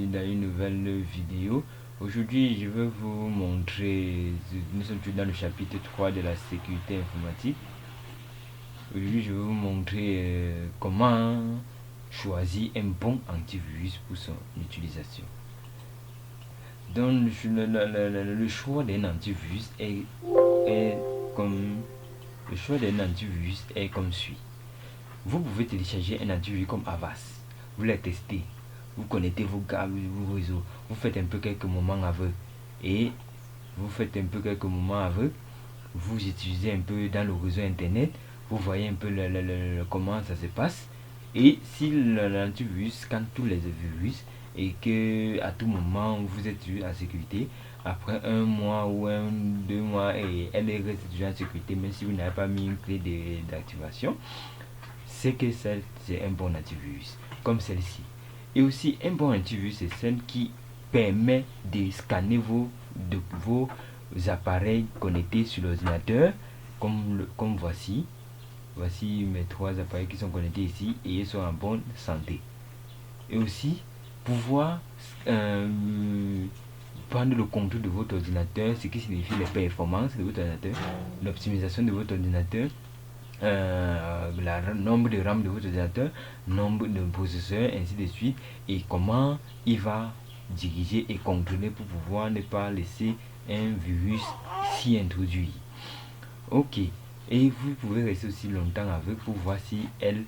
bienvenue dans une nouvelle vidéo. Aujourd'hui, je vais vous montrer, nous sommes toujours dans le chapitre 3 de la sécurité informatique. Aujourd'hui, je vais vous montrer comment choisir un bon antivirus pour son utilisation. Donc, le choix d'un antivirus est comme suit. Vous pouvez télécharger un antivirus comme Avast. Vous les testez. Vous connectez vos câbles, vos réseaux. Vous faites un peu quelques moments avec. Vous utilisez un peu dans le réseau internet. Vous voyez un peu comment ça se passe. Et si l'antivirus scanne tous les virus et que à tout moment vous êtes en sécurité, après un mois ou 2 mois, et elle reste toujours en sécurité, même si vous n'avez pas mis une clé d'activation, c'est que c'est un bon antivirus, comme celle-ci. Et aussi, un bon antivirus, c'est celle qui permet de scanner vos appareils connectés sur l'ordinateur, comme voici. Voici mes 3 appareils qui sont connectés ici et ils sont en bonne santé. Et aussi, pouvoir prendre le contrôle de votre ordinateur, ce qui signifie les performances de votre ordinateur, l'optimisation de votre ordinateur, le nombre de RAM de votre ordinateur, nombre de processeurs, ainsi de suite, et comment il va diriger et contrôler pour pouvoir ne pas laisser un virus s'y introduire. Ok, et vous pouvez rester aussi longtemps avec pour voir si elle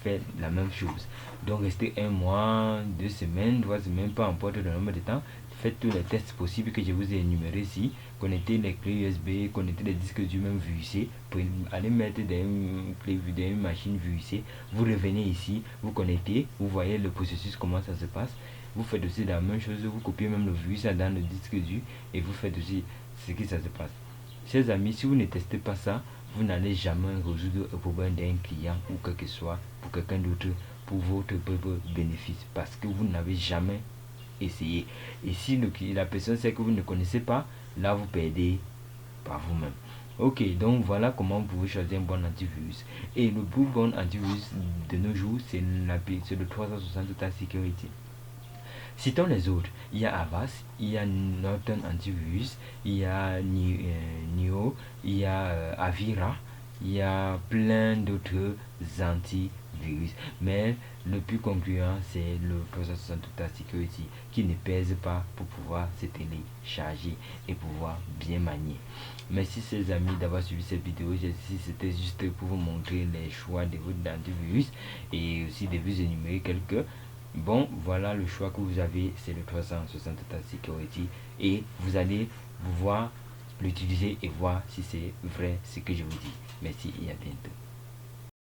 fait la même chose. Donc restez 1 mois, 2 semaines, 3 semaines, peu importe le nombre de temps. Faites tous les tests possibles que je vous ai énumérés ici. Connectez les clés USB, connectez les disques durs même virusés. Allez mettre des clés dans une machine virusée. Vous revenez ici, vous connectez, vous voyez le processus, comment ça se passe. Vous faites aussi la même chose, vous copiez même le virus dans le disque dur et vous faites aussi ce qui ça se passe. Chers amis, si vous ne testez pas ça, vous n'allez jamais résoudre un problème d'un client ou quel que soit pour quelqu'un d'autre pour votre propre bénéfice, parce que vous n'avez jamais essayé. Et si la personne sait que vous ne connaissez pas, là vous perdez par vous-même. Ok, donc voilà comment vous pouvez choisir un bon antivirus. Et le plus bon antivirus de nos jours, c'est le 360 Total Security. Citons les autres. Il y a Avast, il y a Norton Antivirus, il y a Neo, il y a Avira, il y a plein d'autres antivirus. Mais le plus concluant, c'est le 360 Total Security qui ne pèse pas pour pouvoir se télécharger et pouvoir bien manier. Merci chers amis d'avoir suivi cette vidéo. C'était juste pour vous montrer les choix de votre antivirus et aussi de vous énumérer quelques. Bon, voilà le choix que vous avez, c'est le 360 Total Security et vous allez pouvoir l'utiliser et voir si c'est vrai ce que je vous dis. Merci et à bientôt.